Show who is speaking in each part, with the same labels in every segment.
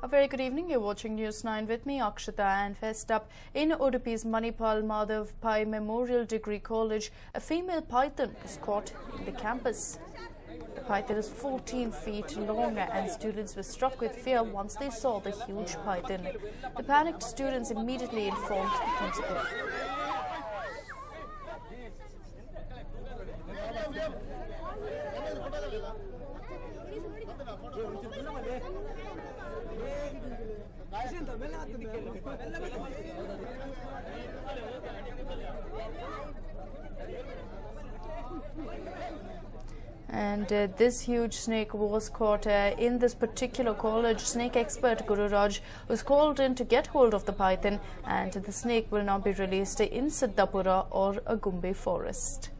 Speaker 1: A very good evening. You're watching News 9 with me, Akshita. And first up, in Udupi's Manipal Madhav Pai Memorial Degree College, a female python was caught in the campus. The python is 14 feet long and students were struck with fear once they saw the huge python. The panicked students immediately informed the principal. And this huge snake was caught in this particular college. Snake expert Guru Raj was called in to get hold of the python, and the snake will now be released in Siddhapura or Agumbe forest.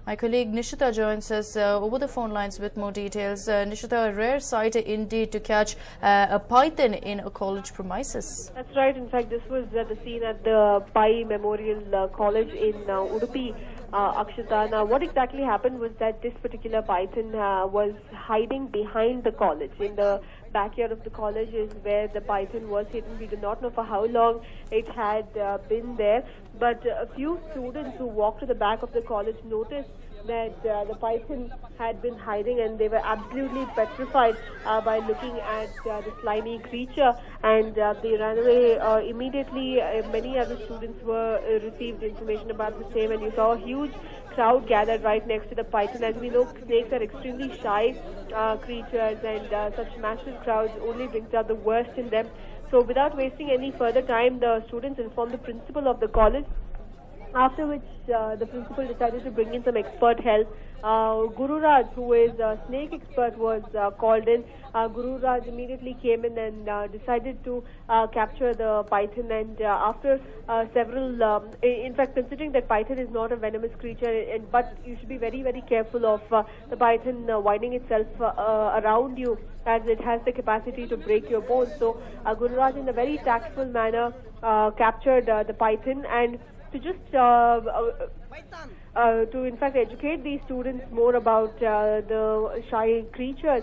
Speaker 1: My colleague Nishita joins us over the phone lines with more details. Nishita, a rare sight indeed to catch a python in a college premises.
Speaker 2: That's right. In fact, this was the scene at the Pai Memorial College in Udupi. Akshita. Now, what exactly happened was that this particular python was hiding behind the college. In the backyard of the college is where the python was hidden. We do not know for how long it had been there, but a few students who walked to the back of the college noticed that the python had been hiding, and they were absolutely petrified by looking at the slimy creature, and they ran away immediately. Many other students were received information about the same, and you saw a huge crowd gathered right next to the python. As we know, snakes are extremely shy creatures, and such massive crowds only brings out the worst in them. So without wasting any further time, the students informed the principal of the college, after which the principal decided to bring in some expert help. Guru Raj, who is a snake expert, was called in. Guru Raj immediately came in and decided to capture the python, and after several, in fact, considering that python is not a venomous creature, but you should be very, very careful of the python winding itself around you, as it has the capacity to break your bones. So Guru Raj, in a very tactful manner, captured the python, and to just to in fact educate these students more about the shy creatures,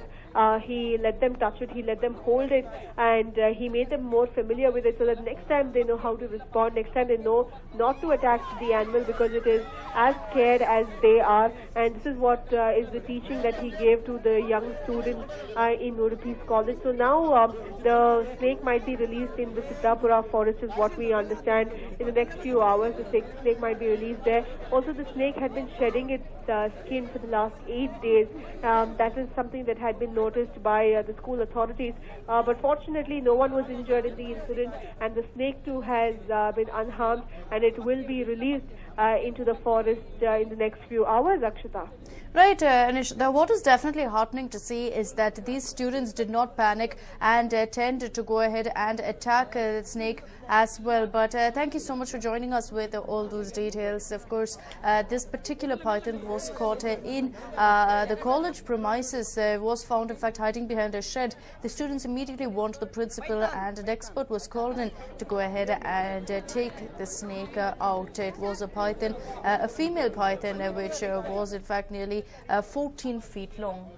Speaker 2: he let them touch it, he let them hold it, and he made them more familiar with it, so that next time they know how to respond, next time they know not to attack the animal, because it is as scared as they are. And this is what is the teaching that he gave to the young students in Udupi's college. So now the snake might be released in the Siddhapura forest, is what we understand. In the next few hours, the snake might be released there. Also, the snake had been shedding its skin for the last 8 days. That is something that had been noticed by the school authorities. But fortunately, no one was injured in the incident, and the snake too has been unharmed, and it will be released into the forest in the next few hours, Akshita.
Speaker 1: Right, Anish, what is definitely heartening to see is that these students did not panic and tend to go ahead and attack the snake as well. But thank you so much for joining us with all those details. Of course, this particular python was caught in the college premises, was found in fact hiding behind a shed. The students immediately warned the principal, and an expert was called in to go ahead and take the snake out. It was a python, a female python, which was in fact nearly 14 feet long.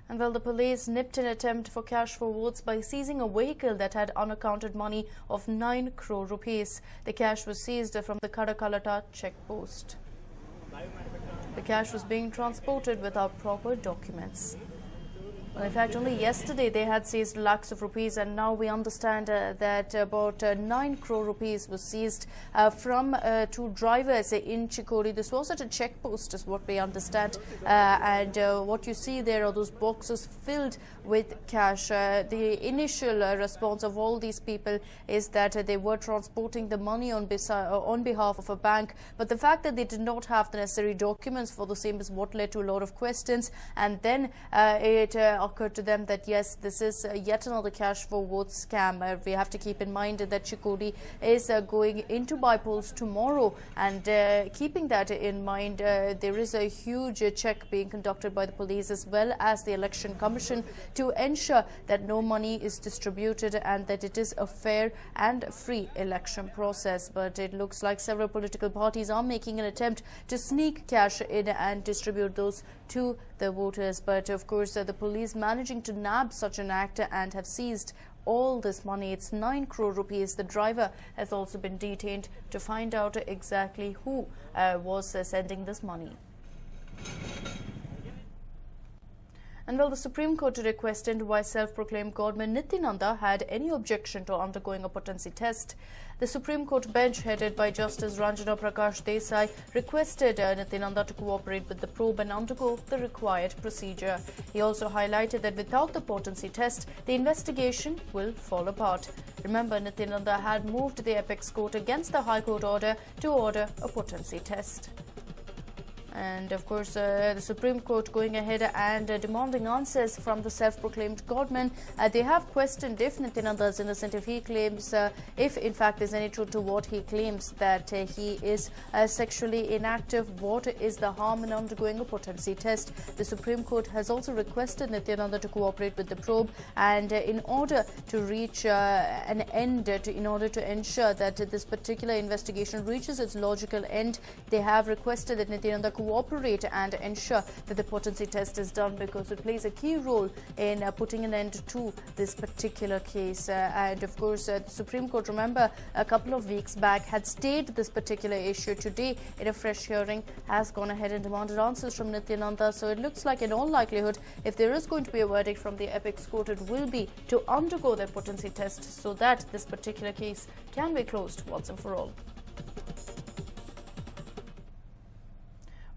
Speaker 1: And well, the police nipped an attempt for cash for votes by seizing a vehicle that had unaccounted money of 9 crore rupees. The cash was seized from the Kadakalata checkpost. The cash was being transported without proper documents. Well, in fact, only yesterday they had seized lakhs of rupees, and now we understand that about 9 crore rupees was seized from 2 drivers in Chikori. This was at a checkpost, is what we understand, and what you see there are those boxes filled with cash. The initial response of all these people is that they were transporting the money on behalf of a bank, but the fact that they did not have the necessary documents for the same is what led to a lot of questions, and then it occurred to them that yes, this is yet another cash for votes scam. We have to keep in mind that Chikodi is going into by-polls tomorrow, and keeping that in mind, there is a huge check being conducted by the police as well as the Election Commission to ensure that no money is distributed and that it is a fair and free election process. But it looks like several political parties are making an attempt to sneak cash in and distribute those to the voters. But of course, the police managing to nab such an act and have seized all this money. It's 9 crore rupees. The driver has also been detained to find out exactly who was sending this money. And well, the Supreme Court today questioned why self-proclaimed godman Nityananda had any objection to undergoing a potency test. The Supreme Court bench, headed by Justice Ranjana Prakash Desai, requested Nityananda to cooperate with the probe and undergo the required procedure. He also highlighted that without the potency test, the investigation will fall apart. Remember, Nityananda had moved the apex court against the High Court order to order a potency test. And of course, the Supreme Court going ahead and demanding answers from the self-proclaimed godman. They have questioned if Nityananda is innocent, if he claims, if in fact there's any truth to what he claims, that he is sexually inactive. What is the harm in undergoing a potency test? The Supreme Court has also requested Nityananda to cooperate with the probe, and in order to reach an end, in order to ensure that this particular investigation reaches its logical end, they have requested that Nityananda cooperate and ensure that the potency test is done, because it plays a key role in putting an end to this particular case. And of course, the Supreme Court, remember, a couple of weeks back had stayed this particular issue. Today, in a fresh hearing, has gone ahead and demanded answers from Nityananda. So it looks like, in all likelihood, if there is going to be a verdict from the apex court, it will be to undergo their potency test so that this particular case can be closed once and for all.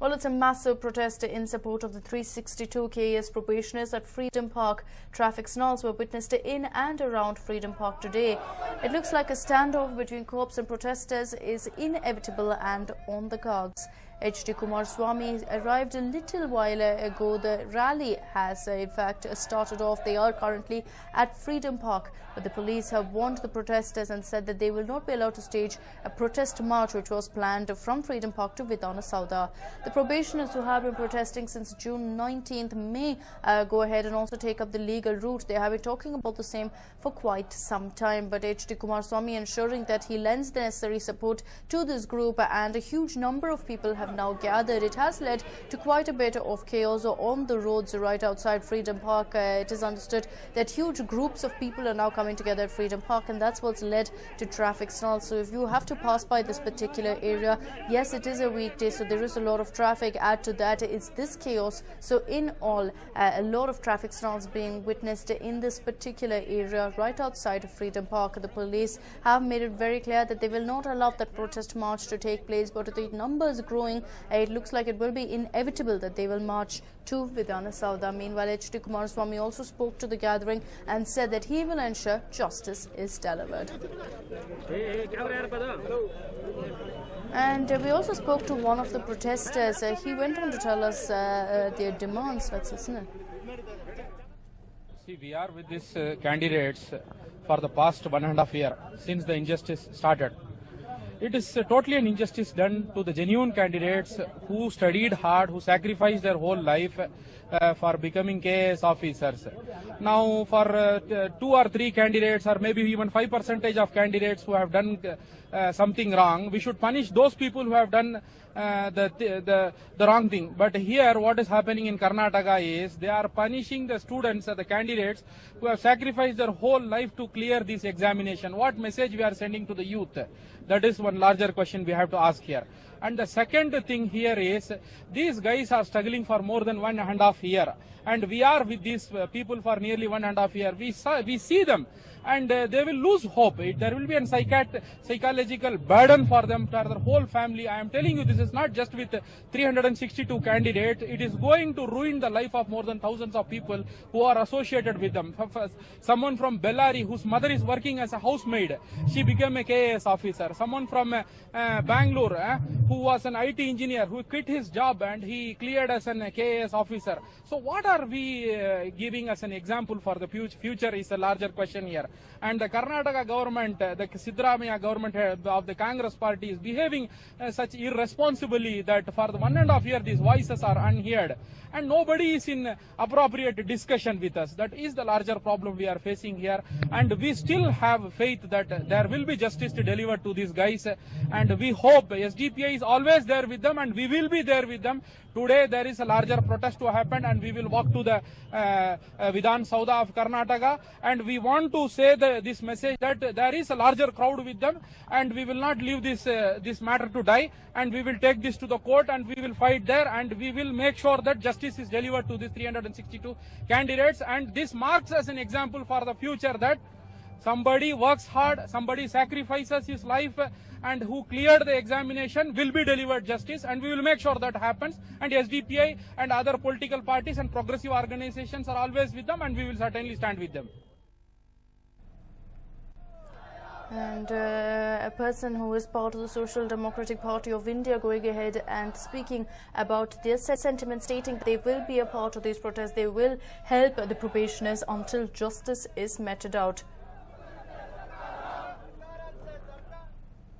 Speaker 1: Well, it's a massive protest in support of the 362 KAS probationers at Freedom Park. Traffic snarls were witnessed in and around Freedom Park today. It looks like a standoff between cops and protesters is inevitable and on the cards. H.D. Kumaraswamy arrived a little while ago. The rally has in fact started off. They are currently at Freedom Park, but the police have warned the protesters and said that they will not be allowed to stage a protest march which was planned from Freedom Park to Vidhana Sauda. The probationers, who have been protesting since June 19th, may go ahead and also take up the legal route. They have been talking about the same for quite some time, but H.D. Kumaraswamy ensuring that he lends the necessary support to this group, and a huge number of people have now gathered. It has led to quite a bit of chaos on the roads right outside Freedom Park. It is understood that huge groups of people are now coming together at Freedom Park, and that's what's led to traffic snarls. So if you have to pass by this particular area, yes, it is a weekday, so there is a lot of traffic. Add to that, it's this chaos. So in all, a lot of traffic snarls being witnessed in this particular area right outside of Freedom Park. The police have made it very clear that they will not allow that protest march to take place, but the numbers growing, it looks like it will be inevitable that they will march to Vidhana Sauda. Meanwhile, H.D. Kumaraswamy also spoke to the gathering and said that he will ensure justice is delivered. And we also spoke to one of the protesters. He went on to tell us their demands. Let's listen.
Speaker 3: See, we are with these candidates for the past 1.5 years since the injustice started. It is totally an injustice done to the genuine candidates who studied hard, who sacrificed their whole life for becoming KAS officers. Now, for 2 or 3 candidates, or maybe even 5% of candidates who have done something wrong, we should punish those people who have done the wrong thing. But here, what is happening in Karnataka is they are punishing the students, the candidates who have sacrificed their whole life to clear this examination. What message we are sending to the youth? That is one larger question we have to ask here. And the second thing here is, these guys are struggling for more than 1.5 years. And we are with these people for nearly 1.5 years. We see them and they will lose hope. There will be a psychological burden for them, for their whole family. I am telling you, this is not just with 362 candidates. It is going to ruin the life of more than thousands of people who are associated with them. Someone from Bellary, whose mother is working as a housemaid, she became a KAS officer. Someone from Bangalore, who was an IT engineer, who quit his job and he cleared as an KAS officer. So what are we giving as an example for the future is a larger question here. And the Karnataka government, the Siddaramaiah government of the Congress party is behaving such irresponsibly that for the 1.5 years these voices are unheard. And nobody is in appropriate discussion with us. That is the larger problem we are facing here. And we still have faith that there will be justice delivered to these guys. And we hope SDPI is always there with them, and we will be there with them. Today there is a larger protest to happen, and we will walk to the Vidhan Saudha of Karnataka. And we want to say this message that there is a larger crowd with them, and we will not leave this matter to die. And we will take this to the court, and we will fight there, and we will make sure that justice is delivered to these 362 candidates. And this marks as an example for the future that somebody works hard, somebody sacrifices his life, and who cleared the examination will be delivered justice, and we will make sure that happens. And SDPI and other political parties and progressive organizations are always with them, and we will certainly stand with them.
Speaker 1: And a person who is part of the Social Democratic Party of India going ahead and speaking about their sentiment, stating they will be a part of these protests, they will help the probationers until justice is meted out.